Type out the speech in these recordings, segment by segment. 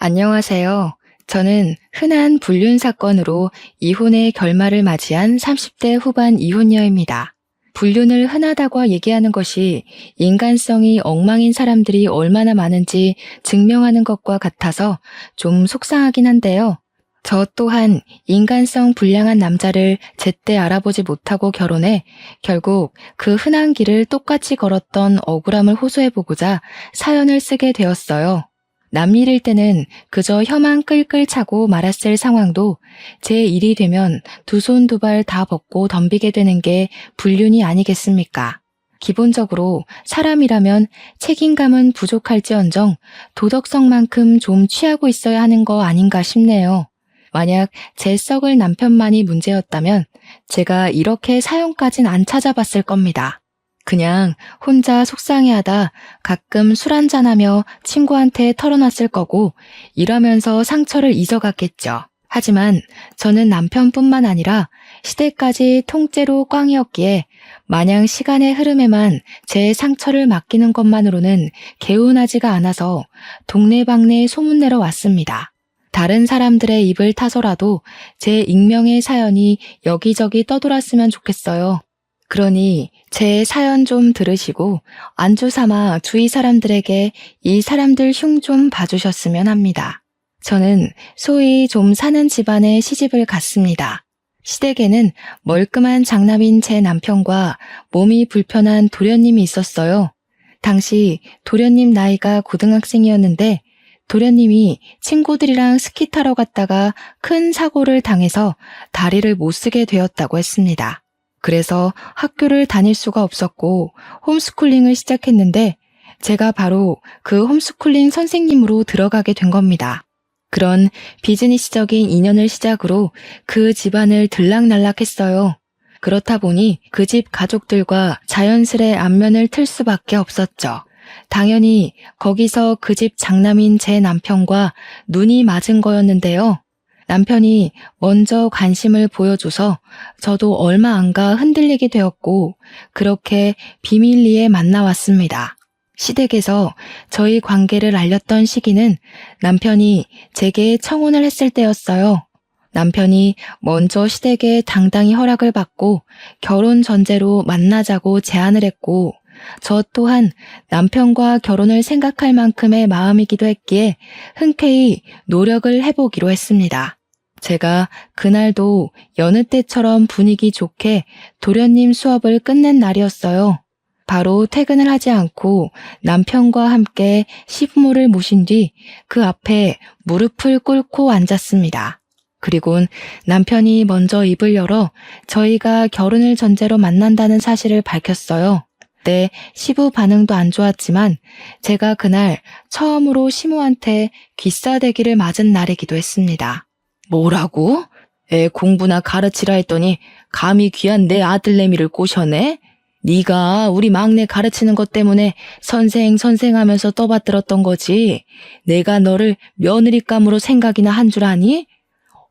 안녕하세요. 저는 흔한 불륜 사건으로 이혼의 결말을 맞이한 30대 후반 이혼녀입니다. 불륜을 흔하다고 얘기하는 것이 인간성이 엉망인 사람들이 얼마나 많은지 증명하는 것과 같아서 좀 속상하긴 한데요. 저 또한 인간성 불량한 남자를 제때 알아보지 못하고 결혼해 결국 그 흔한 길을 똑같이 걸었던 억울함을 호소해보고자 사연을 쓰게 되었어요. 남일일 때는 그저 혀만 끌끌 차고 말았을 상황도 제 일이 되면 두 손 두 발 다 벗고 덤비게 되는 게 불륜이 아니겠습니까? 기본적으로 사람이라면 책임감은 부족할지언정 도덕성만큼 좀 취하고 있어야 하는 거 아닌가 싶네요. 만약 제 썩을 남편만이 문제였다면 제가 이렇게 사연까진 안 찾아봤을 겁니다. 그냥 혼자 속상해하다 가끔 술 한잔하며 친구한테 털어놨을 거고 이러면서 상처를 잊어갔겠죠. 하지만 저는 남편뿐만 아니라 시댁까지 통째로 꽝이었기에 마냥 시간의 흐름에만 제 상처를 맡기는 것만으로는 개운하지가 않아서 동네방네 소문내러 왔습니다. 다른 사람들의 입을 타서라도 제 익명의 사연이 여기저기 떠돌았으면 좋겠어요. 그러니 제 사연 좀 들으시고 안주 삼아 주위 사람들에게 이 사람들 흉 좀 봐주셨으면 합니다. 저는 소위 좀 사는 집안에 시집을 갔습니다. 시댁에는 멀끔한 장남인 제 남편과 몸이 불편한 도련님이 있었어요. 당시 도련님 나이가 고등학생이었는데 도련님이 친구들이랑 스키 타러 갔다가 큰 사고를 당해서 다리를 못 쓰게 되었다고 했습니다. 그래서 학교를 다닐 수가 없었고 홈스쿨링을 시작했는데 제가 바로 그 홈스쿨링 선생님으로 들어가게 된 겁니다. 그런 비즈니스적인 인연을 시작으로 그 집안을 들락날락했어요. 그렇다 보니 그 집 가족들과 자연스레 안면을 틀 수밖에 없었죠. 당연히 거기서 그 집 장남인 제 남편과 눈이 맞은 거였는데요. 남편이 먼저 관심을 보여줘서 저도 얼마 안가 흔들리게 되었고 그렇게 비밀리에 만나왔습니다. 시댁에서 저희 관계를 알렸던 시기는 남편이 제게 청혼을 했을 때였어요. 남편이 먼저 시댁에 당당히 허락을 받고 결혼 전제로 만나자고 제안을 했고 저 또한 남편과 결혼을 생각할 만큼의 마음이기도 했기에 흔쾌히 노력을 해보기로 했습니다. 제가 그날도 여느 때처럼 분위기 좋게 도련님 수업을 끝낸 날이었어요. 바로 퇴근을 하지 않고 남편과 함께 시부모를 모신 뒤 그 앞에 무릎을 꿇고 앉았습니다. 그리곤 남편이 먼저 입을 열어 저희가 결혼을 전제로 만난다는 사실을 밝혔어요. 그때 시부 반응도 안 좋았지만 제가 그날 처음으로 시모한테 귀싸대기를 맞은 날이기도 했습니다. 뭐라고? 애 공부나 가르치라 했더니 감히 귀한 내 아들내미를 꼬셔내? 네가 우리 막내 가르치는 것 때문에 선생 하면서 떠받들었던 거지. 내가 너를 며느리감으로 생각이나 한 줄 아니?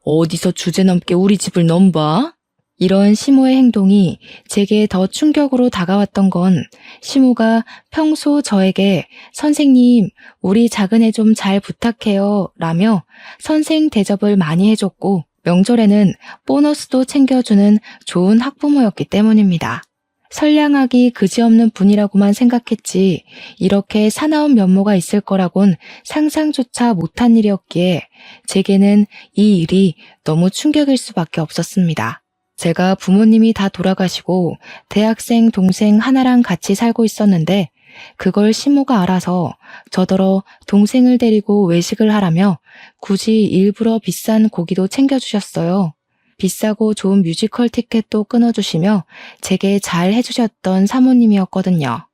어디서 주제넘게 우리 집을 넘봐? 이런 시모의 행동이 제게 더 충격으로 다가왔던 건 시모가 평소 저에게 선생님, 우리 작은애 좀 잘 부탁해요 라며 선생 대접을 많이 해줬고 명절에는 보너스도 챙겨주는 좋은 학부모였기 때문입니다. 선량하기 그지없는 분이라고만 생각했지 이렇게 사나운 면모가 있을 거라곤 상상조차 못한 일이었기에 제게는 이 일이 너무 충격일 수밖에 없었습니다. 제가 부모님이 다 돌아가시고 대학생 동생 하나랑 같이 살고 있었는데 그걸 시모가 알아서 저더러 동생을 데리고 외식을 하라며 굳이 일부러 비싼 고기도 챙겨주셨어요. 비싸고 좋은 뮤지컬 티켓도 끊어주시며 제게 잘 해주셨던 사모님이었거든요.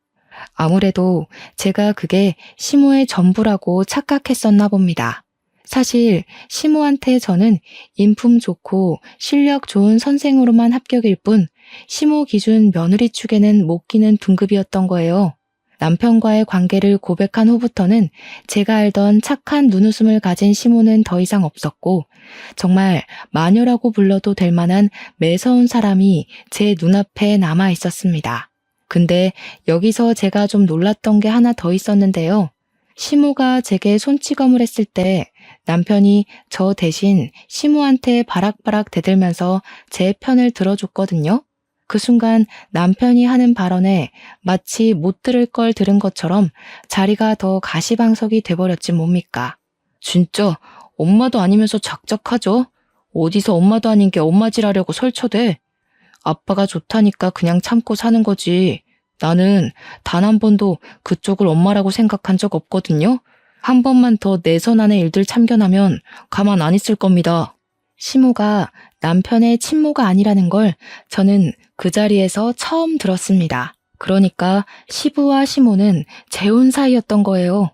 아무래도 제가 그게 시모의 전부라고 착각했었나 봅니다. 사실 시모한테 저는 인품 좋고 실력 좋은 선생으로만 합격일 뿐 시모 기준 며느리 축에는 못 끼는 등급이었던 거예요. 남편과의 관계를 고백한 후부터는 제가 알던 착한 눈웃음을 가진 시모는 더 이상 없었고 정말 마녀라고 불러도 될 만한 매서운 사람이 제 눈앞에 남아 있었습니다. 근데 여기서 제가 좀 놀랐던 게 하나 더 있었는데요. 시모가 제게 손찌검을 했을 때 남편이 저 대신 시모한테 바락바락 대들면서 제 편을 들어줬거든요. 그 순간 남편이 하는 발언에 마치 못 들을 걸 들은 것처럼 자리가 더 가시방석이 돼버렸지 뭡니까. 진짜 엄마도 아니면서 작작하죠? 어디서 엄마도 아닌 게 엄마질하려고 설쳐대. 아빠가 좋다니까 그냥 참고 사는 거지. 나는 단 한 번도 그쪽을 엄마라고 생각한 적 없거든요. 한 번만 더 내 손 안에 일들 참견하면 가만 안 있을 겁니다. 시모가 남편의 친모가 아니라는 걸 저는 그 자리에서 처음 들었습니다. 그러니까 시부와 시모는 재혼 사이였던 거예요.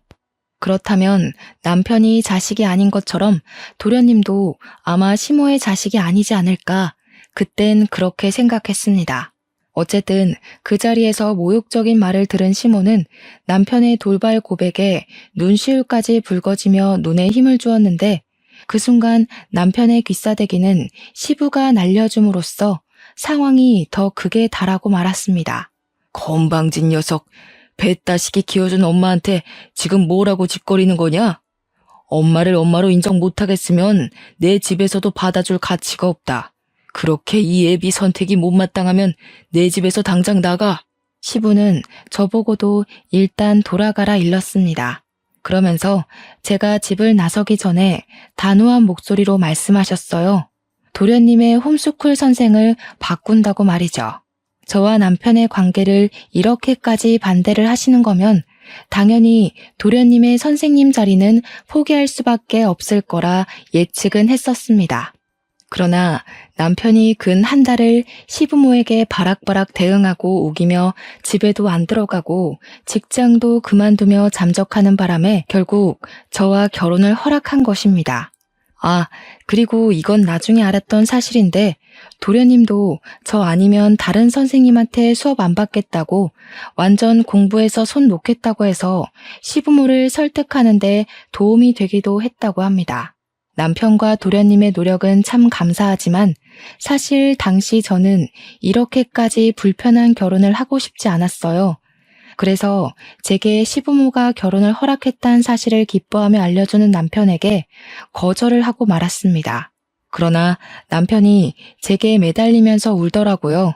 그렇다면 남편이 자식이 아닌 것처럼 도련님도 아마 시모의 자식이 아니지 않을까. 그땐 그렇게 생각했습니다. 어쨌든 그 자리에서 모욕적인 말을 들은 시모는 남편의 돌발 고백에 눈시울까지 붉어지며 눈에 힘을 주었는데 그 순간 남편의 귀싸대기는 시부가 날려줌으로써 상황이 더 극에 달하고 말았습니다. 건방진 녀석, 뱃다시기 키워준 엄마한테 지금 뭐라고 짓거리는 거냐? 엄마를 엄마로 인정 못하겠으면 내 집에서도 받아줄 가치가 없다. 그렇게 이 애비 선택이 못마땅하면 내 집에서 당장 나가. 시부는 저보고도 일단 돌아가라 일렀습니다. 그러면서 제가 집을 나서기 전에 단호한 목소리로 말씀하셨어요. 도련님의 홈스쿨 선생을 바꾼다고 말이죠. 저와 남편의 관계를 이렇게까지 반대를 하시는 거면 당연히 도련님의 선생님 자리는 포기할 수밖에 없을 거라 예측은 했었습니다. 그러나 남편이 근 한 달을 시부모에게 바락바락 대응하고 우기며 집에도 안 들어가고 직장도 그만두며 잠적하는 바람에 결국 저와 결혼을 허락한 것입니다. 아, 그리고 이건 나중에 알았던 사실인데 도련님도 저 아니면 다른 선생님한테 수업 안 받겠다고 완전 공부해서 손 놓겠다고 해서 시부모를 설득하는데 도움이 되기도 했다고 합니다. 남편과 도련님의 노력은 참 감사하지만 사실 당시 저는 이렇게까지 불편한 결혼을 하고 싶지 않았어요. 그래서 제게 시부모가 결혼을 허락했다는 사실을 기뻐하며 알려주는 남편에게 거절을 하고 말았습니다. 그러나 남편이 제게 매달리면서 울더라고요.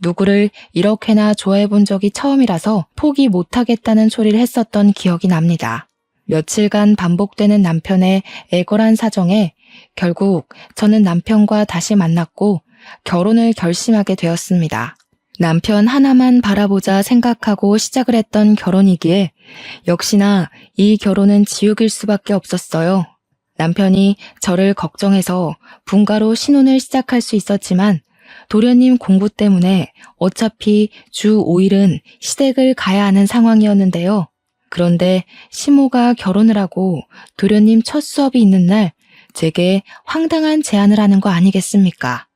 누구를 이렇게나 좋아해 본 적이 처음이라서 포기 못하겠다는 소리를 했었던 기억이 납니다. 며칠간 반복되는 남편의 애걸한 사정에 결국 저는 남편과 다시 만났고 결혼을 결심하게 되었습니다. 남편 하나만 바라보자 생각하고 시작을 했던 결혼이기에 역시나 이 결혼은 지옥일 수밖에 없었어요. 남편이 저를 걱정해서 분가로 신혼을 시작할 수 있었지만 도련님 공부 때문에 어차피 주 5일은 시댁을 가야 하는 상황이었는데요. 그런데 시모가 결혼을 하고 도련님 첫 수업이 있는 날 제게 황당한 제안을 하는 거 아니겠습니까?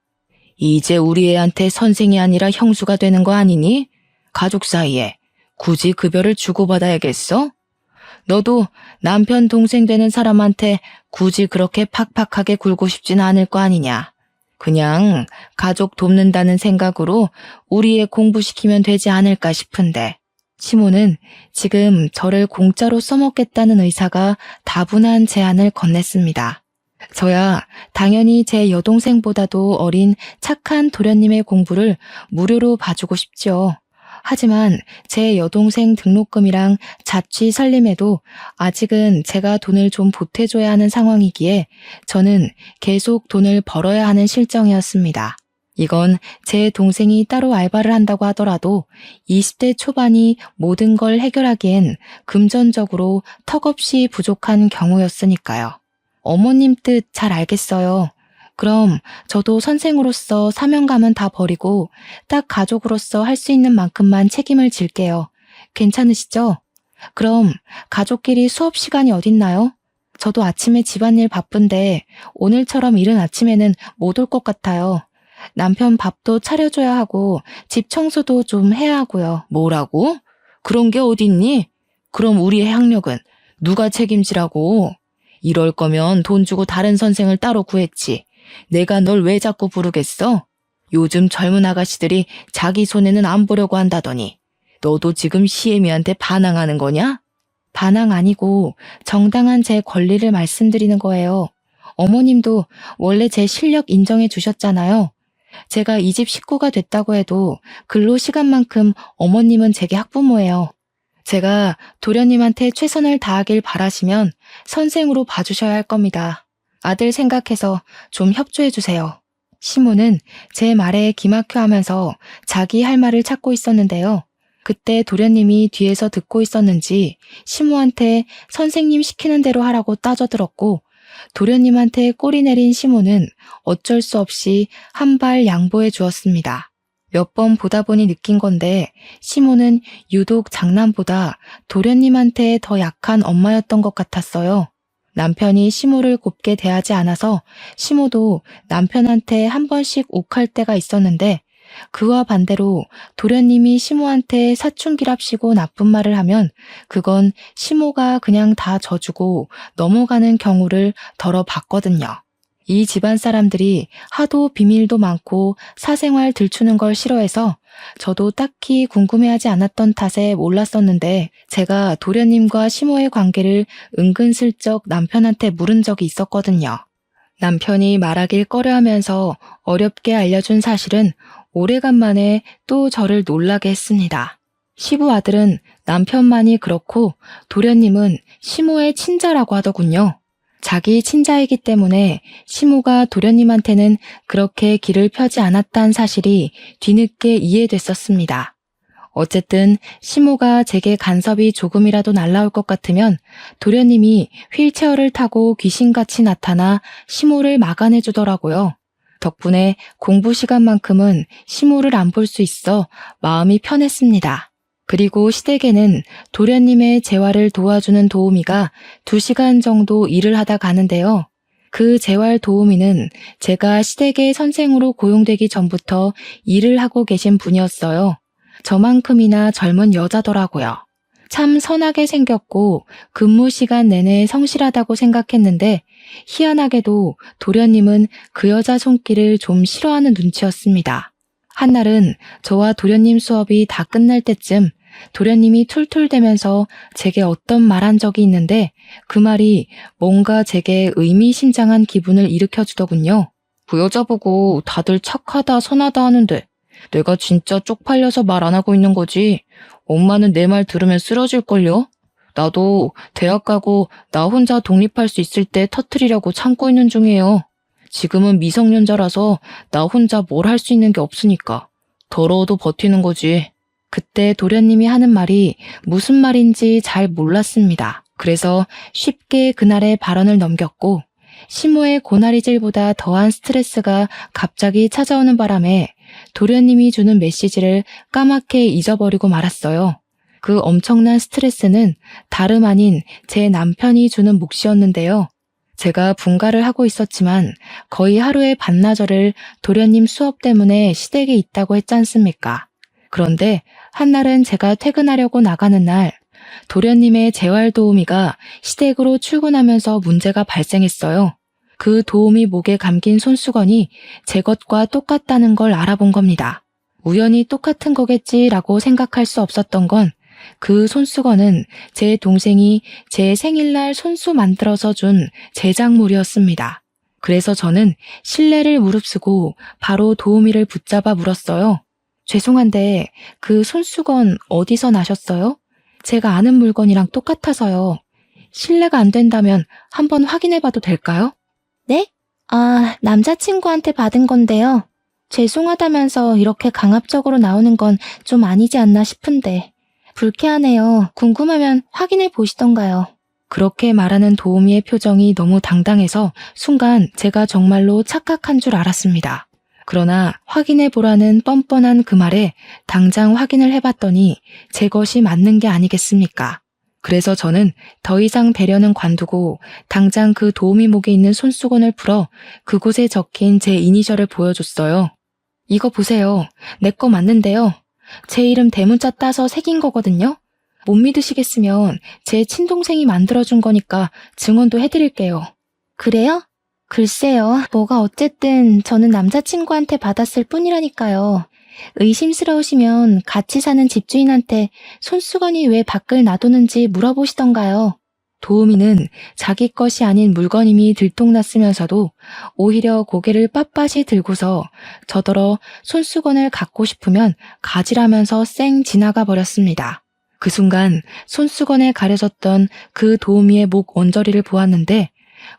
이제 우리 애한테 선생이 아니라 형수가 되는 거 아니니? 가족 사이에 굳이 급여를 주고받아야겠어? 너도 남편 동생 되는 사람한테 굳이 그렇게 팍팍하게 굴고 싶진 않을 거 아니냐? 그냥 가족 돕는다는 생각으로 우리 애 공부시키면 되지 않을까 싶은데. 시모는 지금 저를 공짜로 써먹겠다는 의사가 다분한 제안을 건넸습니다. 저야 당연히 제 여동생보다도 어린 착한 도련님의 공부를 무료로 봐주고 싶죠. 하지만 제 여동생 등록금이랑 자취 살림에도 아직은 제가 돈을 좀 보태줘야 하는 상황이기에 저는 계속 돈을 벌어야 하는 실정이었습니다. 이건 제 동생이 따로 알바를 한다고 하더라도 20대 초반이 모든 걸 해결하기엔 금전적으로 턱없이 부족한 경우였으니까요. 어머님 뜻 잘 알겠어요. 그럼 저도 선생으로서 사명감은 다 버리고 딱 가족으로서 할 수 있는 만큼만 책임을 질게요. 괜찮으시죠? 그럼 가족끼리 수업 시간이 어딨나요? 저도 아침에 집안일 바쁜데 오늘처럼 이른 아침에는 못 올 것 같아요. 남편 밥도 차려줘야 하고 집 청소도 좀 해야 하고요. 뭐라고? 그런 게 어딨니? 그럼 우리의 학력은 누가 책임지라고? 이럴 거면 돈 주고 다른 선생을 따로 구했지. 내가 널 왜 자꾸 부르겠어? 요즘 젊은 아가씨들이 자기 손에는 안 보려고 한다더니 너도 지금 시애미한테 반항하는 거냐? 반항 아니고 정당한 제 권리를 말씀드리는 거예요. 어머님도 원래 제 실력 인정해 주셨잖아요. 제가 이 집 식구가 됐다고 해도 근로 시간만큼 어머님은 제게 학부모예요. 제가 도련님한테 최선을 다하길 바라시면 선생으로 봐주셔야 할 겁니다. 아들 생각해서 좀 협조해 주세요. 시모는 제 말에 기막혀 하면서 자기 할 말을 찾고 있었는데요. 그때 도련님이 뒤에서 듣고 있었는지 시모한테 선생님 시키는 대로 하라고 따져들었고, 도련님한테 꼬리 내린 시모는 어쩔 수 없이 한 발 양보해 주었습니다. 몇 번 보다 보니 느낀 건데 시모는 유독 장남보다 도련님한테 더 약한 엄마였던 것 같았어요. 남편이 시모를 곱게 대하지 않아서 시모도 남편한테 한 번씩 욱할 때가 있었는데, 그와 반대로 도련님이 시모한테 사춘기랍시고 나쁜 말을 하면 그건 시모가 그냥 다 져주고 넘어가는 경우를 덜어 봤거든요. 이 집안 사람들이 하도 비밀도 많고 사생활 들추는 걸 싫어해서 저도 딱히 궁금해하지 않았던 탓에 몰랐었는데, 제가 도련님과 시모의 관계를 은근슬쩍 남편한테 물은 적이 있었거든요. 남편이 말하길 꺼려하면서 어렵게 알려준 사실은 오래간만에 또 저를 놀라게 했습니다. 시부 아들은 남편만이 그렇고 도련님은 시모의 친자라고 하더군요. 자기 친자이기 때문에 시모가 도련님한테는 그렇게 길을 펴지 않았다는 사실이 뒤늦게 이해됐었습니다. 어쨌든 시모가 제게 간섭이 조금이라도 날라올 것 같으면 도련님이 휠체어를 타고 귀신같이 나타나 시모를 막아내 주더라고요. 덕분에 공부 시간만큼은 시모를 안 볼 수 있어 마음이 편했습니다. 그리고 시댁에는 도련님의 재활을 도와주는 도우미가 2시간 정도 일을 하다 가는데요. 그 재활 도우미는 제가 시댁의 선생으로 고용되기 전부터 일을 하고 계신 분이었어요. 저만큼이나 젊은 여자더라고요. 참 선하게 생겼고 근무 시간 내내 성실하다고 생각했는데, 희한하게도 도련님은 그 여자 손길을 좀 싫어하는 눈치였습니다. 한날은 저와 도련님 수업이 다 끝날 때쯤 도련님이 툴툴대면서 제게 어떤 말한 적이 있는데, 그 말이 뭔가 제게 의미심장한 기분을 일으켜주더군요. 그 여자 보고 다들 착하다 선하다 하는데 내가 진짜 쪽팔려서 말 안 하고 있는 거지. 엄마는 내 말 들으면 쓰러질걸요? 나도 대학 가고 나 혼자 독립할 수 있을 때 터뜨리려고 참고 있는 중이에요. 지금은 미성년자라서 나 혼자 뭘 할 수 있는 게 없으니까 더러워도 버티는 거지. 그때 도련님이 하는 말이 무슨 말인지 잘 몰랐습니다. 그래서 쉽게 그날의 발언을 넘겼고, 시모의 고나리질보다 더한 스트레스가 갑자기 찾아오는 바람에 도련님이 주는 메시지를 까맣게 잊어버리고 말았어요. 그 엄청난 스트레스는 다름 아닌 제 남편이 주는 몫이었는데요. 제가 분가를 하고 있었지만 거의 하루의 반나절을 도련님 수업 때문에 시댁에 있다고 했지 않습니까? 그런데 한날은 제가 퇴근하려고 나가는 날, 도련님의 재활 도우미가 시댁으로 출근하면서 문제가 발생했어요. 그 도우미 목에 감긴 손수건이 제 것과 똑같다는 걸 알아본 겁니다. 우연히 똑같은 거겠지라고 생각할 수 없었던 건, 그 손수건은 제 동생이 제 생일날 손수 만들어서 준 제작물이었습니다. 그래서 저는 신뢰를 무릅쓰고 바로 도우미를 붙잡아 물었어요. 죄송한데 그 손수건 어디서 나셨어요? 제가 아는 물건이랑 똑같아서요. 신뢰가 안 된다면 한번 확인해봐도 될까요? 네? 남자친구한테 받은 건데요. 죄송하다면서 이렇게 강압적으로 나오는 건 좀 아니지 않나 싶은데. 불쾌하네요. 궁금하면 확인해 보시던가요. 그렇게 말하는 도우미의 표정이 너무 당당해서 순간 제가 정말로 착각한 줄 알았습니다. 그러나 확인해 보라는 뻔뻔한 그 말에 당장 확인을 해봤더니 제 것이 맞는 게 아니겠습니까? 그래서 저는 더 이상 배려는 관두고 당장 그 도우미 목에 있는 손수건을 풀어 그곳에 적힌 제 이니셜을 보여줬어요. 이거 보세요. 내 거 맞는데요. 제 이름 대문자 따서 새긴 거거든요. 못 믿으시겠으면 제 친동생이 만들어준 거니까 증언도 해드릴게요. 그래요? 글쎄요. 뭐가 어쨌든 저는 남자친구한테 받았을 뿐이라니까요. 의심스러우시면 같이 사는 집주인한테 손수건이 왜 밖을 놔두는지 물어보시던가요. 도우미는 자기 것이 아닌 물건임이 들통났으면서도 오히려 고개를 빳빳이 들고서 저더러 손수건을 갖고 싶으면 가지라면서 쌩 지나가 버렸습니다. 그 순간 손수건에 가려졌던 그 도우미의 목 언저리를 보았는데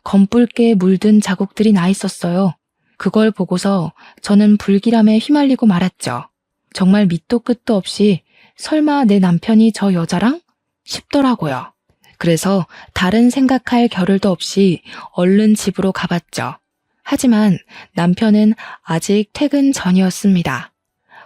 검붉게 물든 자국들이 나 있었어요. 그걸 보고서 저는 불길함에 휘말리고 말았죠. 정말 밑도 끝도 없이 설마 내 남편이 저 여자랑? 싶더라고요. 그래서 다른 생각할 겨를도 없이 얼른 집으로 가봤죠. 하지만 남편은 아직 퇴근 전이었습니다.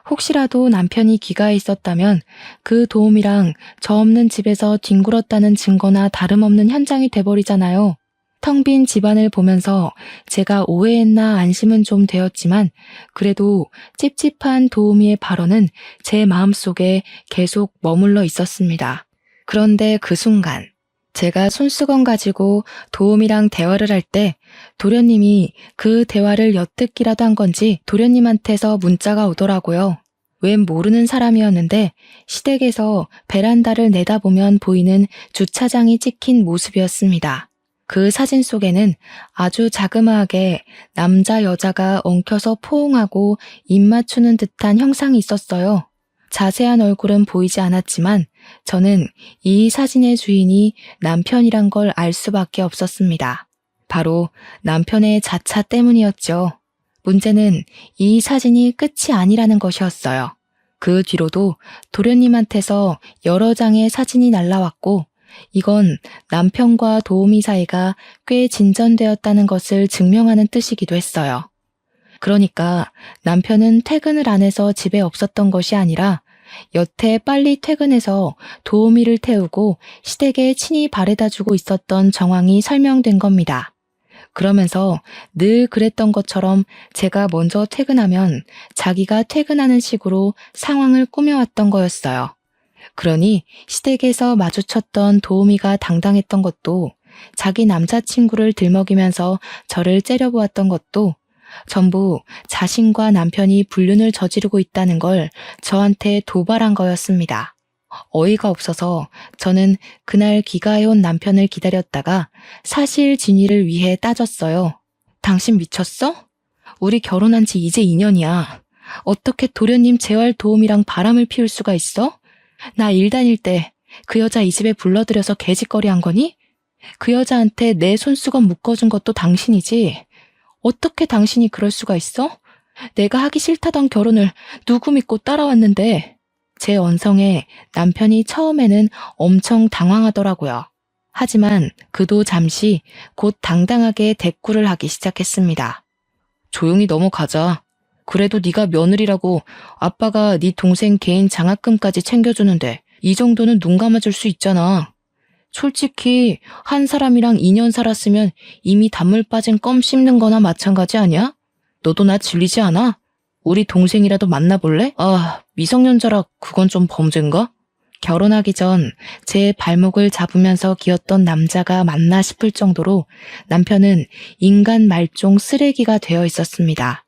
혹시라도 남편이 귀가해 있었다면 그 도움이랑 저 없는 집에서 뒹굴었다는 증거나 다름없는 현장이 돼버리잖아요. 텅 빈 집안을 보면서 제가 오해했나 안심은 좀 되었지만 그래도 찝찝한 도우미의 발언은 제 마음속에 계속 머물러 있었습니다. 그런데 그 순간 제가 손수건 가지고 도우미랑 대화를 할 때 도련님이 그 대화를 엿듣기라도 한 건지 도련님한테서 문자가 오더라고요. 웬 모르는 사람이었는데 시댁에서 베란다를 내다보면 보이는 주차장이 찍힌 모습이었습니다. 그 사진 속에는 아주 자그마하게 남자 여자가 엉켜서 포옹하고 입 맞추는 듯한 형상이 있었어요. 자세한 얼굴은 보이지 않았지만 저는 이 사진의 주인이 남편이란 걸 알 수밖에 없었습니다. 바로 남편의 자차 때문이었죠. 문제는 이 사진이 끝이 아니라는 것이었어요. 그 뒤로도 도련님한테서 여러 장의 사진이 날라왔고 이건 남편과 도우미 사이가 꽤 진전되었다는 것을 증명하는 뜻이기도 했어요. 그러니까 남편은 퇴근을 안 해서 집에 없었던 것이 아니라 여태 빨리 퇴근해서 도우미를 태우고 시댁에 친히 바래다주고 있었던 정황이 설명된 겁니다. 그러면서 늘 그랬던 것처럼 제가 먼저 퇴근하면 자기가 퇴근하는 식으로 상황을 꾸며왔던 거였어요. 그러니 시댁에서 마주쳤던 도우미가 당당했던 것도 자기 남자친구를 들먹이면서 저를 째려보았던 것도 전부 자신과 남편이 불륜을 저지르고 있다는 걸 저한테 도발한 거였습니다. 어이가 없어서 저는 그날 귀가해온 남편을 기다렸다가 사실 진위를 위해 따졌어요. 당신 미쳤어? 우리 결혼한 지 이제 2년이야. 어떻게 도련님 재활 도우미랑 바람을 피울 수가 있어? 나 일 다닐 때 그 여자 이 집에 불러들여서 개짓거리 한 거니? 그 여자한테 내 손수건 묶어준 것도 당신이지. 어떻게 당신이 그럴 수가 있어? 내가 하기 싫다던 결혼을 누구 믿고 따라왔는데. 제 언성에 남편이 처음에는 엄청 당황하더라고요. 하지만 그도 잠시 곧 당당하게 대꾸를 하기 시작했습니다. 조용히 넘어가자. 그래도 네가 며느리라고 아빠가 네 동생 개인 장학금까지 챙겨주는데 이 정도는 눈 감아줄 수 있잖아. 솔직히 한 사람이랑 2년 살았으면 이미 단물 빠진 껌 씹는 거나 마찬가지 아니야? 너도 나 질리지 않아? 우리 동생이라도 만나볼래? 아, 미성년자라 그건 좀 범죄인가? 결혼하기 전 제 발목을 잡으면서 기었던 남자가 맞나 싶을 정도로 남편은 인간 말종 쓰레기가 되어 있었습니다.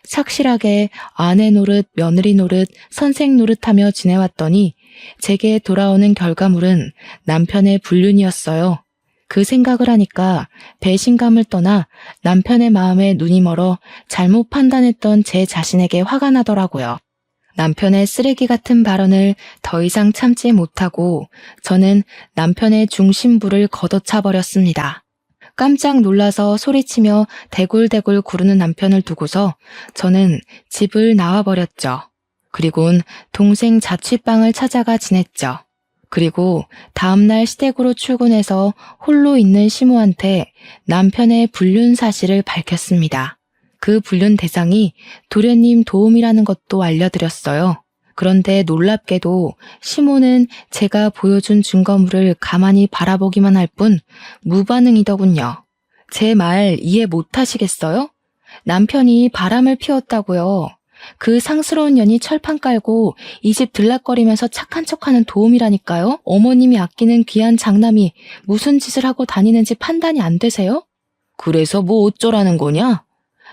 착실하게 아내 노릇, 며느리 노릇, 선생 노릇하며 지내왔더니 제게 돌아오는 결과물은 남편의 불륜이었어요. 그 생각을 하니까 배신감을 떠나 남편의 마음에 눈이 멀어 잘못 판단했던 제 자신에게 화가 나더라고요. 남편의 쓰레기 같은 발언을 더 이상 참지 못하고 저는 남편의 중심부를 걷어차 버렸습니다. 깜짝 놀라서 소리치며 대굴대굴 구르는 남편을 두고서 저는 집을 나와버렸죠. 그리곤 동생 자취방을 찾아가 지냈죠. 그리고 다음날 시댁으로 출근해서 홀로 있는 시모한테 남편의 불륜 사실을 밝혔습니다. 그 불륜 대상이 도련님 도움이라는 것도 알려드렸어요. 그런데 놀랍게도 시모는 제가 보여준 증거물을 가만히 바라보기만 할 뿐 무반응이더군요. 제 말 이해 못하시겠어요? 남편이 바람을 피웠다고요. 그 상스러운 년이 철판 깔고 이 집 들락거리면서 착한 척하는 도움이라니까요. 어머님이 아끼는 귀한 장남이 무슨 짓을 하고 다니는지 판단이 안 되세요? 그래서 뭐 어쩌라는 거냐?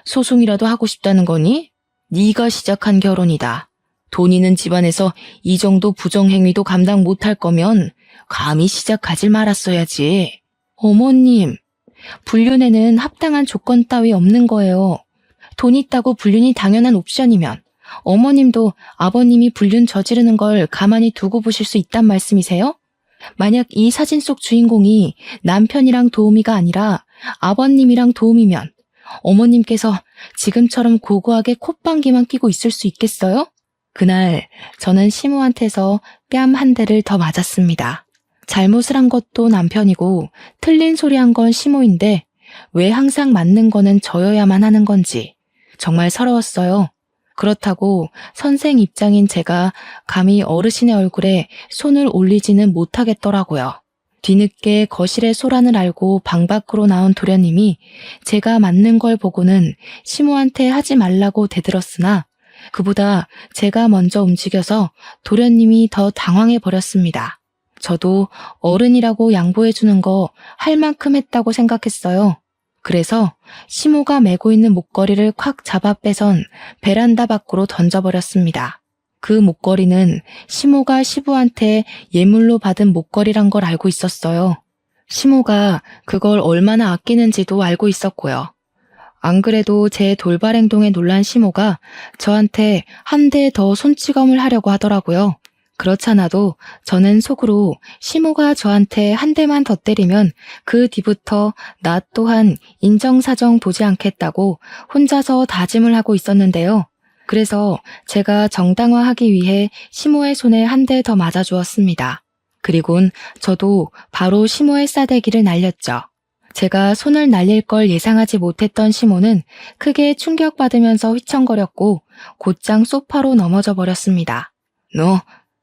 소송이라도 하고 싶다는 거니? 네가 시작한 결혼이다. 돈 있는 집안에서 이 정도 부정행위도 감당 못할 거면 감히 시작하질 말았어야지. 어머님, 불륜에는 합당한 조건 따위 없는 거예요. 돈 있다고 불륜이 당연한 옵션이면 어머님도 아버님이 불륜 저지르는 걸 가만히 두고 보실 수 있단 말씀이세요? 만약 이 사진 속 주인공이 남편이랑 도우미가 아니라 아버님이랑 도우미면 어머님께서 지금처럼 고고하게 콧방귀만 끼고 있을 수 있겠어요? 그날 저는 시모한테서 뺨 한 대를 더 맞았습니다. 잘못을 한 것도 남편이고 틀린 소리 한 건 시모인데 왜 항상 맞는 거는 저여야만 하는 건지 정말 서러웠어요. 그렇다고 선생 입장인 제가 감히 어르신의 얼굴에 손을 올리지는 못하겠더라고요. 뒤늦게 거실의 소란을 알고 방 밖으로 나온 도련님이 제가 맞는 걸 보고는 시모한테 하지 말라고 대들었으나 그보다 제가 먼저 움직여서 도련님이 더 당황해버렸습니다. 저도 어른이라고 양보해주는 거 할 만큼 했다고 생각했어요. 그래서 시모가 메고 있는 목걸이를 콱 잡아 빼선 베란다 밖으로 던져버렸습니다. 그 목걸이는 시모가 시부한테 예물로 받은 목걸이란 걸 알고 있었어요. 시모가 그걸 얼마나 아끼는지도 알고 있었고요. 안 그래도 제 돌발 행동에 놀란 시모가 저한테 한 대 더 손찌검을 하려고 하더라고요. 그렇잖아도 저는 속으로 시모가 저한테 한 대만 더 때리면 그 뒤부터 나 또한 인정사정 보지 않겠다고 혼자서 다짐을 하고 있었는데요. 그래서 제가 정당화하기 위해 시모의 손에 한 대 더 맞아주었습니다. 그리곤 저도 바로 시모의 싸대기를 날렸죠. 제가 손을 날릴 걸 예상하지 못했던 시모는 크게 충격받으면서 휘청거렸고 곧장 소파로 넘어져 버렸습니다.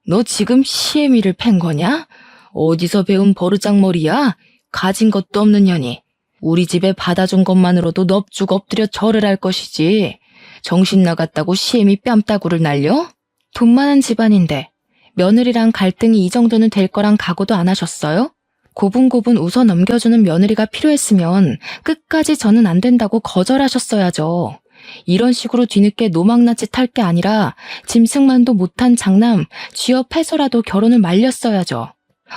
너 지금 시애미를 팬 거냐? 어디서 배운 버르장머리야? 가진 것도 없는 년이. 우리 집에 받아준 것만으로도 넙죽 엎드려 절을 할 것이지. 정신 나갔다고 시애미 뺨따구를 날려? 돈 많은 집안인데 며느리랑 갈등이 이 정도는 될 거란 각오도 안 하셨어요? 고분고분 웃어 넘겨주는 며느리가 필요했으면 끝까지 저는 안 된다고 거절하셨어야죠. 이런 식으로 뒤늦게 노망나짓 할 게 아니라 짐승만도 못한 장남 쥐업해서라도 결혼을 말렸어야죠.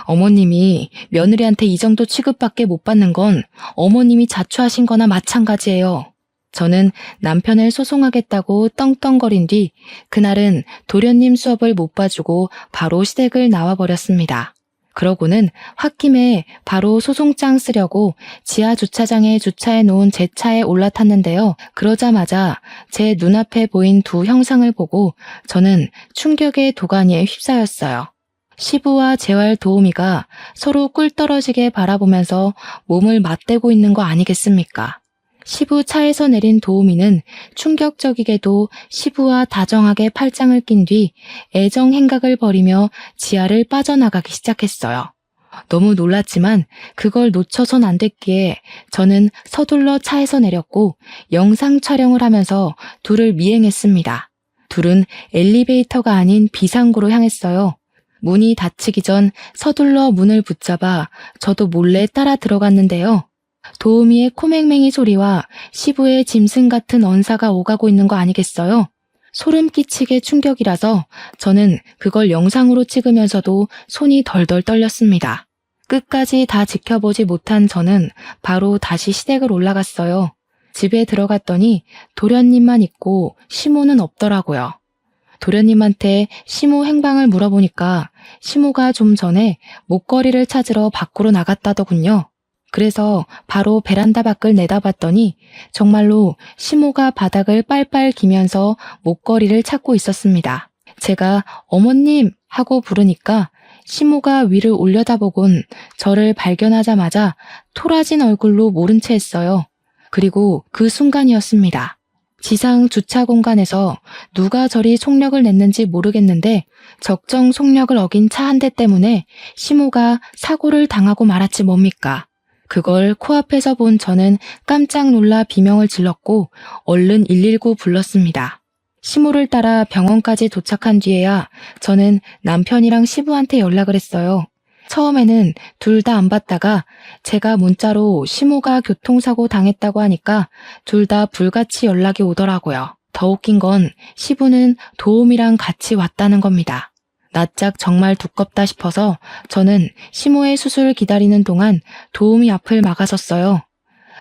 어머님이 며느리한테 이 정도 취급밖에 못 받는 건 어머님이 자초하신 거나 마찬가지예요. 저는 남편을 소송하겠다고 떵떵거린 뒤 그날은 도련님 수업을 못 봐주고 바로 시댁을 나와버렸습니다. 그러고는 홧김에 바로 소송장 쓰려고 지하 주차장에 주차해 놓은 제 차에 올라탔는데요. 그러자마자 제 눈앞에 보인 두 형상을 보고 저는 충격의 도가니에 휩싸였어요. 시부와 재활 도우미가 서로 꿀 떨어지게 바라보면서 몸을 맞대고 있는 거 아니겠습니까? 시부 차에서 내린 도우미는 충격적이게도 시부와 다정하게 팔짱을 낀 뒤 애정 행각을 벌이며 지하를 빠져나가기 시작했어요. 너무 놀랐지만 그걸 놓쳐선 안 됐기에 저는 서둘러 차에서 내렸고 영상 촬영을 하면서 둘을 미행했습니다. 둘은 엘리베이터가 아닌 비상구로 향했어요. 문이 닫히기 전 서둘러 문을 붙잡아 저도 몰래 따라 들어갔는데요. 도우미의 코맹맹이 소리와 시부의 짐승 같은 언사가 오가고 있는 거 아니겠어요? 소름 끼치게 충격이라서 저는 그걸 영상으로 찍으면서도 손이 덜덜 떨렸습니다. 끝까지 다 지켜보지 못한 저는 바로 다시 시댁을 올라갔어요. 집에 들어갔더니 도련님만 있고 시모는 없더라고요. 도련님한테 시모 행방을 물어보니까 시모가 좀 전에 목걸이를 찾으러 밖으로 나갔다더군요. 그래서 바로 베란다 밖을 내다봤더니 정말로 시모가 바닥을 빨빨 기면서 목걸이를 찾고 있었습니다. 제가 어머님 하고 부르니까 시모가 위를 올려다보곤 저를 발견하자마자 토라진 얼굴로 모른 채 했어요. 그리고 그 순간이었습니다. 지상 주차 공간에서 누가 저리 속력을 냈는지 모르겠는데 적정 속력을 어긴 차 한 대 때문에 시모가 사고를 당하고 말았지 뭡니까. 그걸 코앞에서 본 저는 깜짝 놀라 비명을 질렀고 얼른 119 불렀습니다. 시모를 따라 병원까지 도착한 뒤에야 저는 남편이랑 시부한테 연락을 했어요. 처음에는 둘 다 안 받다가 제가 문자로 시모가 교통사고 당했다고 하니까 둘 다 불같이 연락이 오더라고요. 더 웃긴 건 시부는 도우미랑 같이 왔다는 겁니다. 낯짝 정말 두껍다 싶어서 저는 시모의 수술을 기다리는 동안 도우미 앞을 막아섰어요.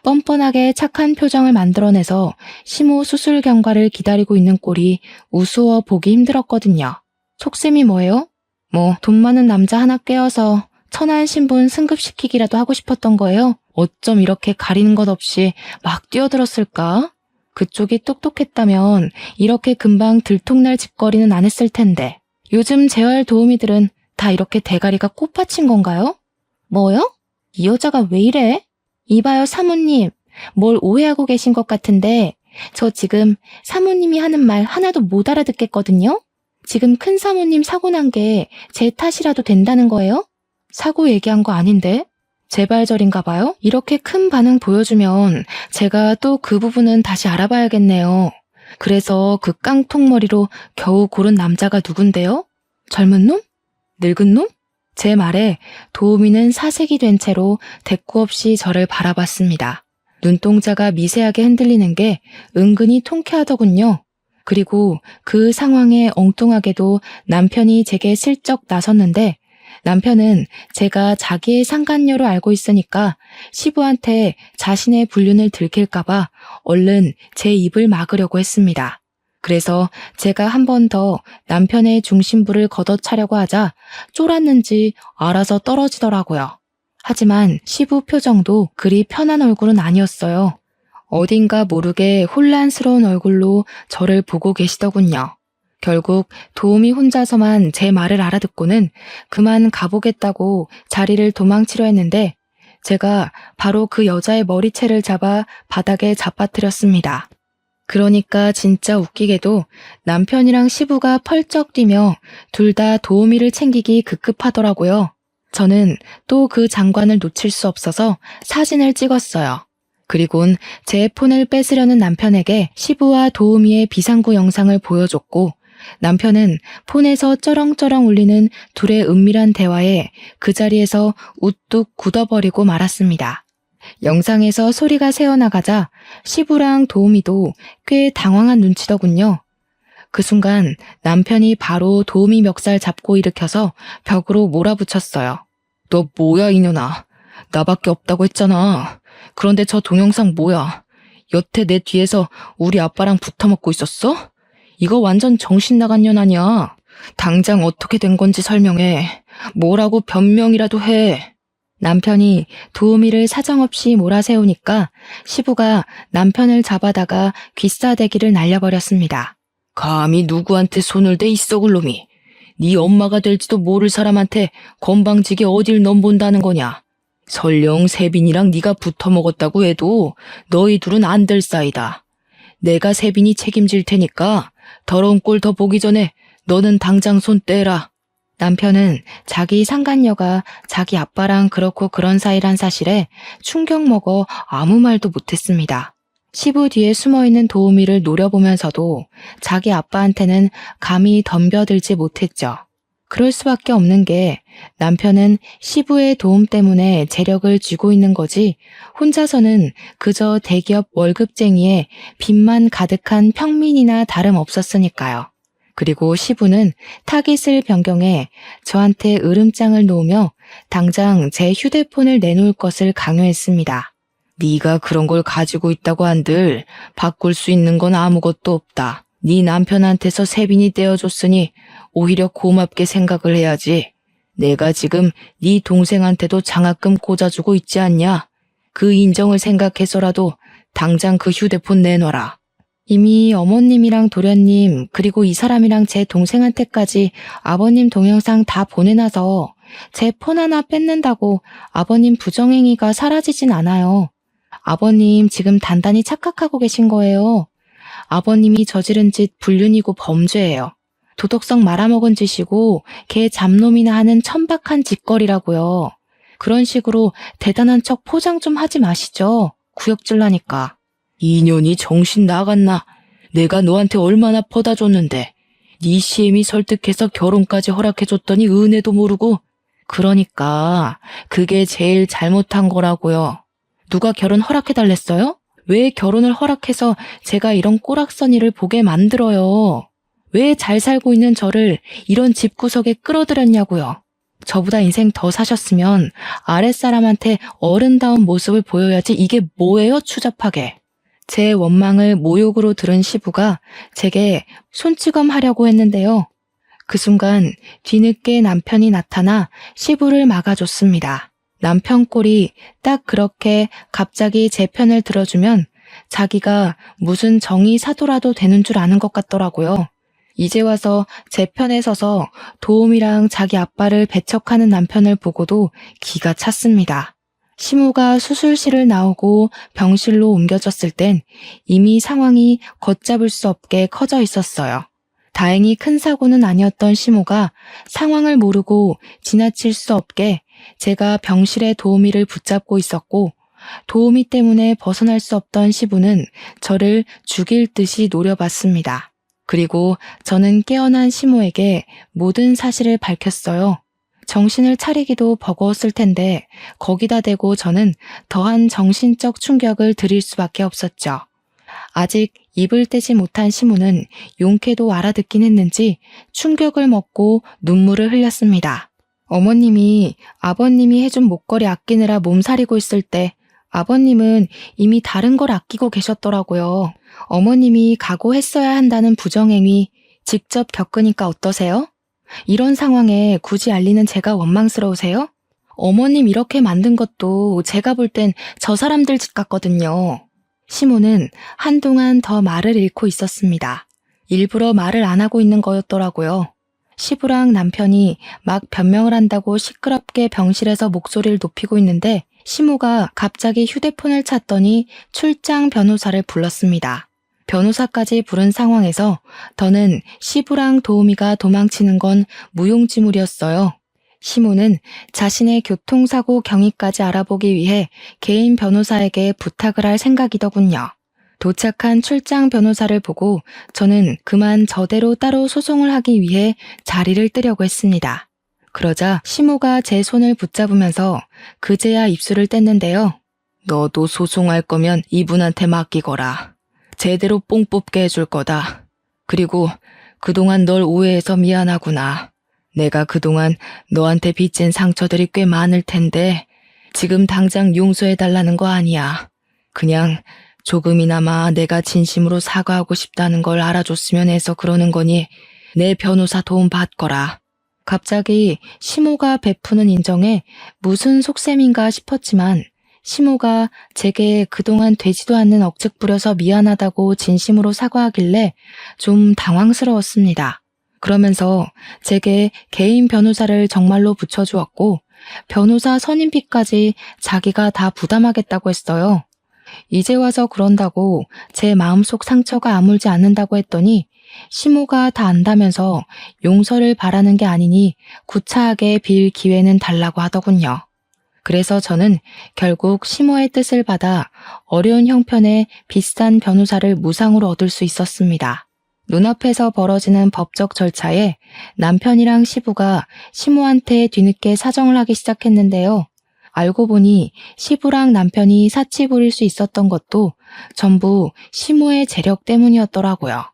뻔뻔하게 착한 표정을 만들어내서 시모 수술 경과를 기다리고 있는 꼴이 우스워 보기 힘들었거든요. 속셈이 뭐예요? 뭐 돈 많은 남자 하나 꿰어서 천한 신분 승급시키기라도 하고 싶었던 거예요? 어쩜 이렇게 가리는 것 없이 막 뛰어들었을까? 그쪽이 똑똑했다면 이렇게 금방 들통날 짓거리는 안 했을 텐데. 요즘 재활 도우미들은 다 이렇게 대가리가 꽃받친 건가요? 뭐요? 이 여자가 왜 이래? 이봐요, 사모님. 뭘 오해하고 계신 것 같은데 저 지금 사모님이 하는 말 하나도 못 알아듣겠거든요? 지금 큰 사모님 사고 난 게 제 탓이라도 된다는 거예요? 사고 얘기한 거 아닌데? 재발절인가 봐요? 이렇게 큰 반응 보여주면 제가 또 그 부분은 다시 알아봐야겠네요. 그래서 그 깡통머리로 겨우 고른 남자가 누군데요? 젊은 놈? 늙은 놈? 제 말에 도우미는 사색이 된 채로 대꾸 없이 저를 바라봤습니다. 눈동자가 미세하게 흔들리는 게 은근히 통쾌하더군요. 그리고 그 상황에 엉뚱하게도 남편이 제게 슬쩍 나섰는데 남편은 제가 자기의 상간녀로 알고 있으니까 시부한테 자신의 불륜을 들킬까봐 얼른 제 입을 막으려고 했습니다. 그래서 제가 한 번 더 남편의 중심부를 걷어차려고 하자 쫄았는지 알아서 떨어지더라고요. 하지만 시부 표정도 그리 편한 얼굴은 아니었어요. 어딘가 모르게 혼란스러운 얼굴로 저를 보고 계시더군요. 결국 도우미 혼자서만 제 말을 알아듣고는 그만 가보겠다고 자리를 도망치려 했는데 제가 바로 그 여자의 머리채를 잡아 바닥에 잡아뜨렸습니다. 그러니까 진짜 웃기게도 남편이랑 시부가 펄쩍 뛰며 둘 다 도우미를 챙기기 급급하더라고요. 저는 또 그 장관을 놓칠 수 없어서 사진을 찍었어요. 그리곤 제 폰을 뺏으려는 남편에게 시부와 도우미의 비상구 영상을 보여줬고 남편은 폰에서 쩌렁쩌렁 울리는 둘의 은밀한 대화에 그 자리에서 우뚝 굳어버리고 말았습니다. 영상에서 소리가 새어나가자 시부랑 도우미도 꽤 당황한 눈치더군요. 그 순간 남편이 바로 도우미 멱살 잡고 일으켜서 벽으로 몰아붙였어요. 너 뭐야 이년아. 나밖에 없다고 했잖아. 그런데 저 동영상 뭐야? 여태 내 뒤에서 우리 아빠랑 붙어먹고 있었어? 이거 완전 정신 나간 년 아니야. 당장 어떻게 된 건지 설명해. 뭐라고 변명이라도 해. 남편이 도우미를 사정없이 몰아세우니까 시부가 남편을 잡아다가 귀싸대기를 날려버렸습니다. 감히 누구한테 손을 대 이 썩을 놈이. 네 엄마가 될지도 모를 사람한테 건방지게 어딜 넘본다는 거냐. 설령 세빈이랑 네가 붙어먹었다고 해도 너희 둘은 안 될 사이다. 내가 세빈이 책임질 테니까 더러운 꼴 더 보기 전에 너는 당장 손 떼라. 남편은 자기 상간녀가 자기 아빠랑 그렇고 그런 사이란 사실에 충격 먹어 아무 말도 못했습니다. 시부 뒤에 숨어있는 도우미를 노려보면서도 자기 아빠한테는 감히 덤벼들지 못했죠. 그럴 수밖에 없는 게 남편은 시부의 도움 때문에 재력을 쥐고 있는 거지 혼자서는 그저 대기업 월급쟁이에 빚만 가득한 평민이나 다름없었으니까요. 그리고 시부는 타깃을 변경해 저한테 으름장을 놓으며 당장 제 휴대폰을 내놓을 것을 강요했습니다. 네가 그런 걸 가지고 있다고 한들 바꿀 수 있는 건 아무것도 없다. 네 남편한테서 세빈이 떼어줬으니 오히려 고맙게 생각을 해야지. 내가 지금 네 동생한테도 장학금 꽂아주고 있지 않냐? 그 인정을 생각해서라도 당장 그 휴대폰 내놔라. 이미 어머님이랑 도련님 그리고 이 사람이랑 제 동생한테까지 아버님 동영상 다 보내놔서 제 폰 하나 뺏는다고 아버님 부정행위가 사라지진 않아요. 아버님 지금 단단히 착각하고 계신 거예요. 아버님이 저지른 짓 불륜이고 범죄예요. 도덕성 말아먹은 짓이고 개 잡놈이나 하는 천박한 짓거리라고요. 그런 식으로 대단한 척 포장 좀 하지 마시죠. 구역질나니까. 이년이 정신 나갔나? 내가 너한테 얼마나 퍼다 줬는데. 네 시엠이 설득해서 결혼까지 허락해줬더니 은혜도 모르고. 그러니까 그게 제일 잘못한 거라고요. 누가 결혼 허락해달랬어요? 왜 결혼을 허락해서 제가 이런 꼬락서니를 보게 만들어요? 왜 잘 살고 있는 저를 이런 집구석에 끌어들였냐고요. 저보다 인생 더 사셨으면 아랫사람한테 어른다운 모습을 보여야지 이게 뭐예요, 추잡하게. 제 원망을 모욕으로 들은 시부가 제게 손찌검하려고 했는데요. 그 순간 뒤늦게 남편이 나타나 시부를 막아줬습니다. 남편 꼴이 딱 그렇게 갑자기 제 편을 들어주면 자기가 무슨 정의 사도라도 되는 줄 아는 것 같더라고요. 이제 와서 제 편에 서서 도움이랑 자기 아빠를 배척하는 남편을 보고도 기가 찼습니다. 시모가 수술실을 나오고 병실로 옮겨졌을 땐 이미 상황이 걷잡을 수 없게 커져 있었어요. 다행히 큰 사고는 아니었던 시모가 상황을 모르고 지나칠 수 없게 제가 병실의 도우미를 붙잡고 있었고, 도우미 때문에 벗어날 수 없던 시부는 저를 죽일 듯이 노려봤습니다. 그리고 저는 깨어난 시모에게 모든 사실을 밝혔어요. 정신을 차리기도 버거웠을 텐데 거기다 대고 저는 더한 정신적 충격을 드릴 수밖에 없었죠. 아직 입을 떼지 못한 시모는 용케도 알아듣긴 했는지 충격을 먹고 눈물을 흘렸습니다. 어머님이 아버님이 해준 목걸이 아끼느라 몸살이고 있을 때 아버님은 이미 다른 걸 아끼고 계셨더라고요. 어머님이 각오했어야 한다는 부정행위 직접 겪으니까 어떠세요? 이런 상황에 굳이 알리는 제가 원망스러우세요? 어머님 이렇게 만든 것도 제가 볼 땐 저 사람들 짓 같거든요. 시모는 한동안 더 말을 잃고 있었습니다. 일부러 말을 안 하고 있는 거였더라고요. 시부랑 남편이 막 변명을 한다고 시끄럽게 병실에서 목소리를 높이고 있는데 시모가 갑자기 휴대폰을 찾더니 출장 변호사를 불렀습니다. 변호사까지 부른 상황에서 더는 시부랑 도우미가 도망치는 건 무용지물이었어요. 시모는 자신의 교통사고 경위까지 알아보기 위해 개인 변호사에게 부탁을 할 생각이더군요. 도착한 출장 변호사를 보고 저는 그만 저대로 따로 소송을 하기 위해 자리를 뜨려고 했습니다. 그러자 시모가 제 손을 붙잡으면서 그제야 입술을 뗐는데요. 너도 소송할 거면 이분한테 맡기거라. 제대로 뽕 뽑게 해줄 거다. 그리고 그동안 널 오해해서 미안하구나. 내가 그동안 너한테 빚진 상처들이 꽤 많을 텐데 지금 당장 용서해달라는 거 아니야. 그냥 조금이나마 내가 진심으로 사과하고 싶다는 걸 알아줬으면 해서 그러는 거니 내 변호사 도움 받거라. 갑자기 시모가 베푸는 인정에 무슨 속셈인가 싶었지만 시모가 제게 그동안 되지도 않는 억측 부려서 미안하다고 진심으로 사과하길래 좀 당황스러웠습니다. 그러면서 제게 개인 변호사를 정말로 붙여주었고 변호사 선임비까지 자기가 다 부담하겠다고 했어요. 이제 와서 그런다고 제 마음속 상처가 아물지 않는다고 했더니 시모가 다 안다면서 용서를 바라는 게 아니니 구차하게 빌 기회는 달라고 하더군요. 그래서 저는 결국 시모의 뜻을 받아 어려운 형편의 비싼 변호사를 무상으로 얻을 수 있었습니다. 눈앞에서 벌어지는 법적 절차에 남편이랑 시부가 시모한테 뒤늦게 사정을 하기 시작했는데요. 알고 보니 시부랑 남편이 사치 부릴 수 있었던 것도 전부 시모의 재력 때문이었더라고요.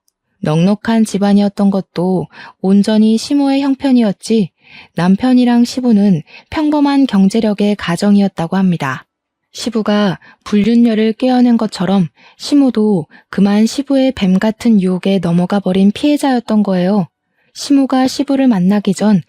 넉넉한 집안이었던 것도 온전히 시모의 형편이었지 남편이랑 시부는 평범한 경제력의 가정이었다고 합니다. 시부가 불륜녀를 깨어낸 것처럼 시모도 그만 시부의 뱀 같은 유혹에 넘어가 버린 피해자였던 거예요. 시모가 시부를 만나기 전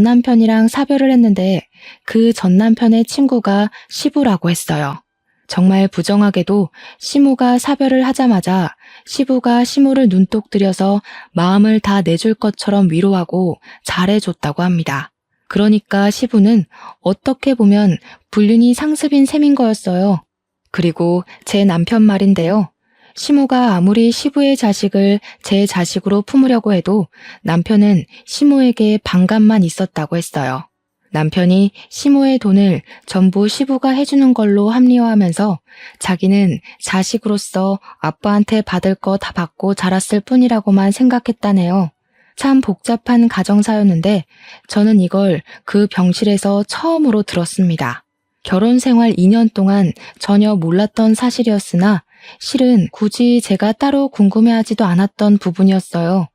남편이랑 사별을 했는데 그 전 남편의 친구가 시부라고 했어요. 정말 부정하게도 시모가 사별을 하자마자 시부가 시모를 눈독 들여서 마음을 다 내줄 것처럼 위로하고 잘해줬다고 합니다. 그러니까 시부는 어떻게 보면 불륜이 상습인 셈인 거였어요. 그리고 제 남편 말인데요. 시모가 아무리 시부의 자식을 제 자식으로 품으려고 해도 남편은 시모에게 반감만 있었다고 했어요. 남편이 시모의 돈을 전부 시부가 해주는 걸로 합리화하면서 자기는 자식으로서 아빠한테 받을 거 다 받고 자랐을 뿐이라고만 생각했다네요. 참 복잡한 가정사였는데 저는 이걸 그 병실에서 처음으로 들었습니다. 결혼 생활 2년 동안 전혀 몰랐던 사실이었으나 실은 굳이 제가 따로 궁금해하지도 않았던 부분이었어요.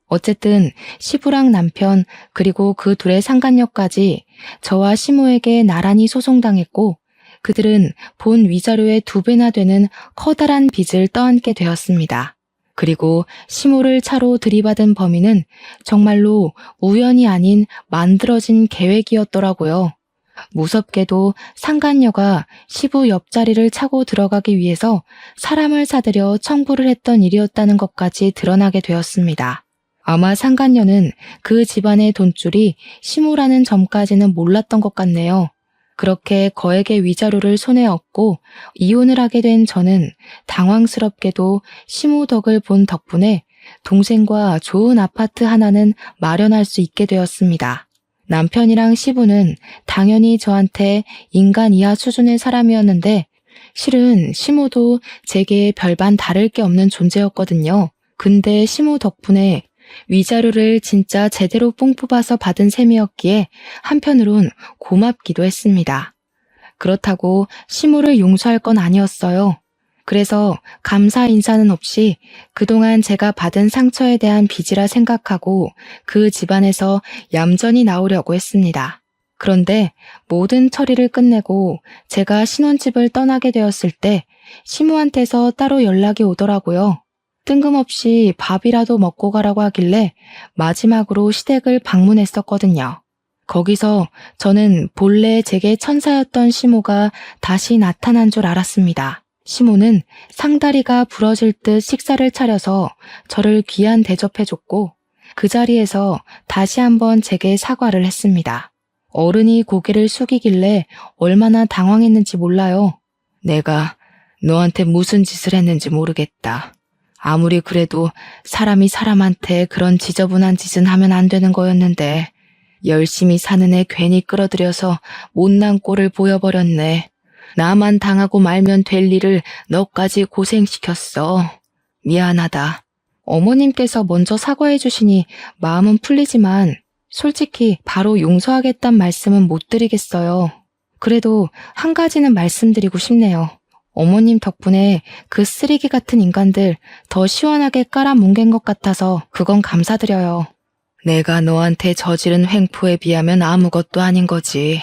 어쨌든 시부랑 남편 그리고 그 둘의 상간녀까지 저와 시모에게 나란히 소송당했고 그들은 본 위자료의 2배나 되는 커다란 빚을 떠안게 되었습니다. 그리고 시모를 차로 들이받은 범인은 정말로 우연이 아닌 만들어진 계획이었더라고요. 무섭게도 상간녀가 시부 옆자리를 차고 들어가기 위해서 사람을 사들여 청부를 했던 일이었다는 것까지 드러나게 되었습니다. 아마 상간녀는 그 집안의 돈줄이 시모라는 점까지는 몰랐던 것 같네요. 그렇게 거액의 위자료를 손에 얻고 이혼을 하게 된 저는 당황스럽게도 시모 덕을 본 덕분에 동생과 좋은 아파트 하나는 마련할 수 있게 되었습니다. 남편이랑 시부는 당연히 저한테 인간 이하 수준의 사람이었는데 실은 시모도 제게 별반 다를 게 없는 존재였거든요. 근데 시모 덕분에 위자료를 진짜 제대로 뽕 뽑아서 받은 셈이었기에 한편으론 고맙기도 했습니다. 그렇다고 시모를 용서할 건 아니었어요. 그래서 감사 인사는 없이 그동안 제가 받은 상처에 대한 빚이라 생각하고 그 집안에서 얌전히 나오려고 했습니다. 그런데 모든 처리를 끝내고 제가 신혼집을 떠나게 되었을 때 시모한테서 따로 연락이 오더라고요. 뜬금없이 밥이라도 먹고 가라고 하길래 마지막으로 시댁을 방문했었거든요. 거기서 저는 본래 제게 천사였던 시모가 다시 나타난 줄 알았습니다. 시모는 상다리가 부러질 듯 식사를 차려서 저를 귀한 대접해줬고 그 자리에서 다시 한번 제게 사과를 했습니다. 어른이 고개를 숙이길래 얼마나 당황했는지 몰라요. 내가 너한테 무슨 짓을 했는지 모르겠다. 아무리 그래도 사람이 사람한테 그런 지저분한 짓은 하면 안 되는 거였는데 열심히 사는 애 괜히 끌어들여서 못난 꼴을 보여버렸네. 나만 당하고 말면 될 일을 너까지 고생시켰어. 미안하다. 어머님께서 먼저 사과해 주시니 마음은 풀리지만 솔직히 바로 용서하겠단 말씀은 못 드리겠어요. 그래도 한 가지는 말씀드리고 싶네요. 어머님 덕분에 그 쓰레기 같은 인간들 더 시원하게 깔아뭉갠 것 같아서 그건 감사드려요. 내가 너한테 저지른 횡포에 비하면 아무것도 아닌 거지.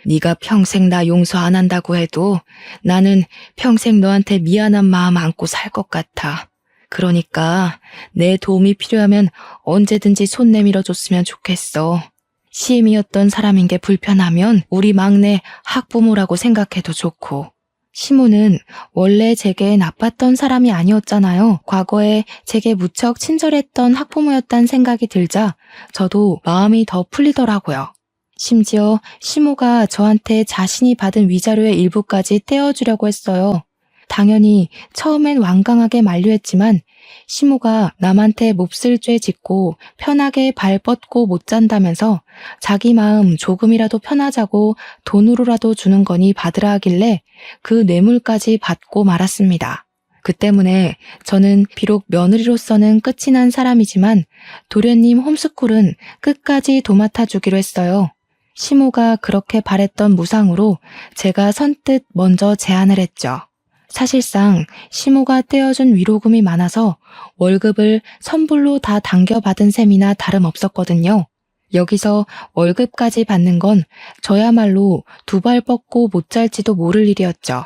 네가 평생 나 용서 안 한다고 해도 나는 평생 너한테 미안한 마음 안고 살 것 같아. 그러니까 내 도움이 필요하면 언제든지 손 내밀어 줬으면 좋겠어. 시임이었던 사람인 게 불편하면 우리 막내 학부모라고 생각해도 좋고. 시모는 원래 제게 나빴던 사람이 아니었잖아요. 과거에 제게 무척 친절했던 학부모였단 생각이 들자 저도 마음이 더 풀리더라고요. 심지어 시모가 저한테 자신이 받은 위자료의 일부까지 떼어주려고 했어요. 당연히 처음엔 완강하게 만류했지만 시모가 남한테 몹쓸 죄 짓고 편하게 발 뻗고 못 잔다면서 자기 마음 조금이라도 편하자고 돈으로라도 주는 거니 받으라 하길래 그 뇌물까지 받고 말았습니다. 그 때문에 저는 비록 며느리로서는 끝이 난 사람이지만 도련님 홈스쿨은 끝까지 도맡아 주기로 했어요. 시모가 그렇게 바랬던 무상으로 제가 선뜻 먼저 제안을 했죠. 사실상 시모가 떼어준 위로금이 많아서 월급을 선불로 다 당겨받은 셈이나 다름없었거든요. 여기서 월급까지 받는 건 저야말로 두 발 뻗고 못 잘지도 모를 일이었죠.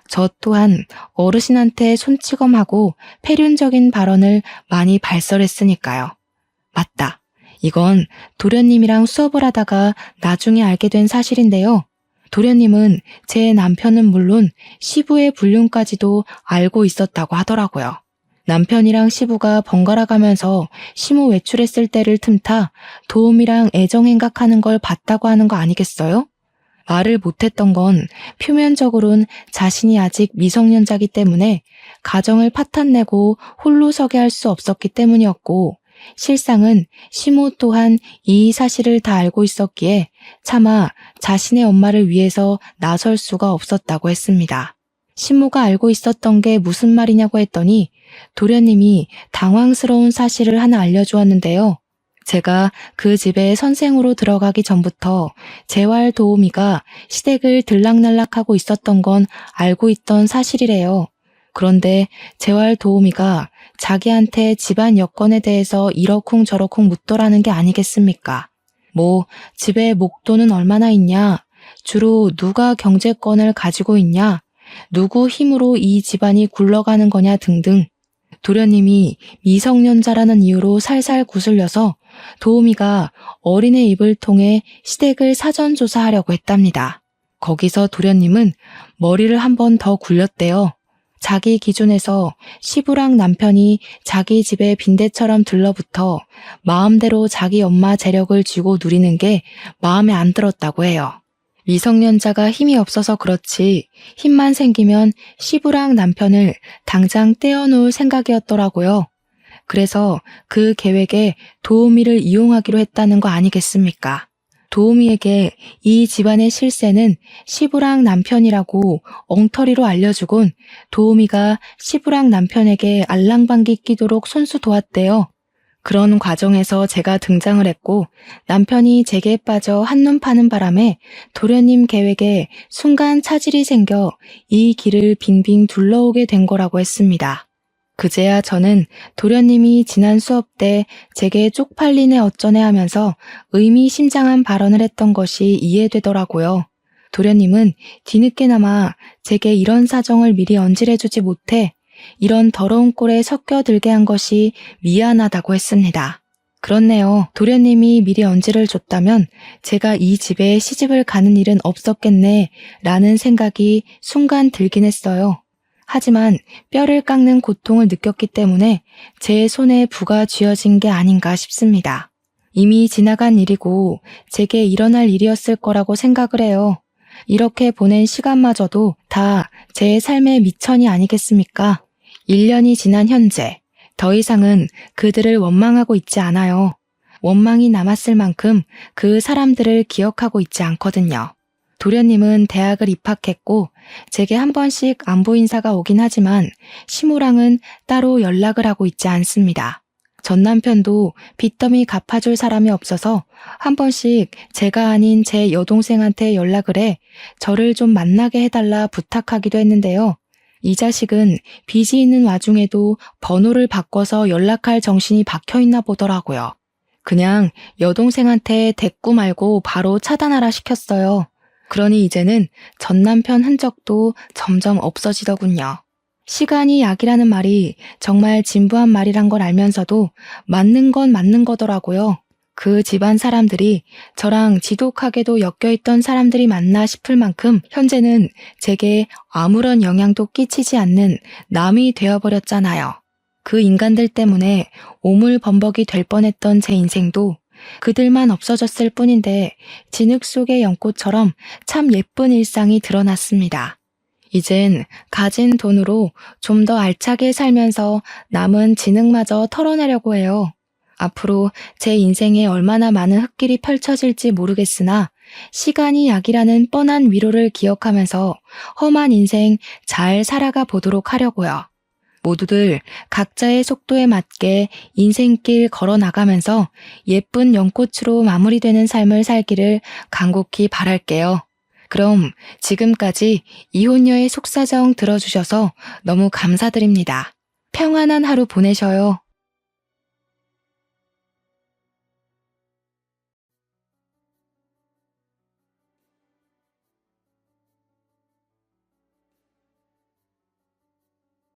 저 또한 어르신한테 손찌검하고 폐륜적인 발언을 많이 발설했으니까요. 맞다. 이건 도련님이랑 수업을 하다가 나중에 알게 된 사실인데요. 도련님은 제 남편은 물론 시부의 불륜까지도 알고 있었다고 하더라고요. 남편이랑 시부가 번갈아 가면서 시모 외출했을 때를 틈타 도움이랑 애정행각하는 걸 봤다고 하는 거 아니겠어요? 말을 못했던 건 표면적으론 자신이 아직 미성년자기 때문에 가정을 파탄내고 홀로 서게 할 수 없었기 때문이었고 실상은 시모 또한 이 사실을 다 알고 있었기에 차마 자신의 엄마를 위해서 나설 수가 없었다고 했습니다. 시모가 알고 있었던 게 무슨 말이냐고 했더니 도련님이 당황스러운 사실을 하나 알려주었는데요. 제가 그 집에 선생으로 들어가기 전부터 재활 도우미가 시댁을 들락날락하고 있었던 건 알고 있던 사실이래요. 그런데 재활 도우미가 자기한테 집안 여건에 대해서 이러쿵저러쿵 묻더라는 게 아니겠습니까? 뭐 집에 목돈은 얼마나 있냐? 주로 누가 경제권을 가지고 있냐? 누구 힘으로 이 집안이 굴러가는 거냐 등등. 도련님이 미성년자라는 이유로 살살 구슬려서 도우미가 어린애 입을 통해 시댁을 사전조사하려고 했답니다. 거기서 도련님은 머리를 한 번 더 굴렸대요. 자기 기준에서 시부랑 남편이 자기 집에 빈대처럼 들러붙어 마음대로 자기 엄마 재력을 쥐고 누리는 게 마음에 안 들었다고 해요. 미성년자가 힘이 없어서 그렇지 힘만 생기면 시부랑 남편을 당장 떼어놓을 생각이었더라고요. 그래서 그 계획에 도우미를 이용하기로 했다는 거 아니겠습니까? 도우미에게 이 집안의 실세는 시부랑 남편이라고 엉터리로 알려주곤 도우미가 시부랑 남편에게 알랑방귀 끼도록 손수 도왔대요. 그런 과정에서 제가 등장을 했고 남편이 제게 빠져 한눈 파는 바람에 도련님 계획에 순간 차질이 생겨 이 길을 빙빙 둘러오게 된 거라고 했습니다. 그제야 저는 도련님이 지난 수업 때 제게 쪽팔리네 어쩌네 하면서 의미심장한 발언을 했던 것이 이해되더라고요. 도련님은 뒤늦게나마 제게 이런 사정을 미리 언질해주지 못해 이런 더러운 꼴에 섞여들게 한 것이 미안하다고 했습니다. 그렇네요. 도련님이 미리 언질을 줬다면 제가 이 집에 시집을 가는 일은 없었겠네 라는 생각이 순간 들긴 했어요. 하지만 뼈를 깎는 고통을 느꼈기 때문에 제 손에 부가 쥐어진 게 아닌가 싶습니다. 이미 지나간 일이고 제게 일어날 일이었을 거라고 생각을 해요. 이렇게 보낸 시간마저도 다 제 삶의 미천이 아니겠습니까? 1년이 지난 현재 더 이상은 그들을 원망하고 있지 않아요. 원망이 남았을 만큼 그 사람들을 기억하고 있지 않거든요. 도련님은 대학을 입학했고 제게 한 번씩 안부 인사가 오긴 하지만 시무랑은 따로 연락을 하고 있지 않습니다. 전 남편도 빚더미 갚아줄 사람이 없어서 한 번씩 제가 아닌 제 여동생한테 연락을 해 저를 좀 만나게 해달라 부탁하기도 했는데요. 이 자식은 빚이 있는 와중에도 번호를 바꿔서 연락할 정신이 박혀있나 보더라고요. 그냥 여동생한테 대꾸 말고 바로 차단하라 시켰어요. 그러니 이제는 전 남편 흔적도 점점 없어지더군요. 시간이 약이라는 말이 정말 진부한 말이란 걸 알면서도 맞는 건 맞는 거더라고요. 그 집안 사람들이 저랑 지독하게도 엮여있던 사람들이 맞나 싶을 만큼 현재는 제게 아무런 영향도 끼치지 않는 남이 되어버렸잖아요. 그 인간들 때문에 오물범벅이 될 뻔했던 제 인생도 그들만 없어졌을 뿐인데 진흙 속의 연꽃처럼 참 예쁜 일상이 드러났습니다. 이젠 가진 돈으로 좀 더 알차게 살면서 남은 진흙마저 털어내려고 해요. 앞으로 제 인생에 얼마나 많은 흙길이 펼쳐질지 모르겠으나 시간이 약이라는 뻔한 위로를 기억하면서 험한 인생 잘 살아가 보도록 하려고요. 모두들 각자의 속도에 맞게 인생길 걸어 나가면서 예쁜 연꽃으로 마무리되는 삶을 살기를 간곡히 바랄게요. 그럼 지금까지 이혼녀의 속사정 들어주셔서 너무 감사드립니다. 평안한 하루 보내셔요.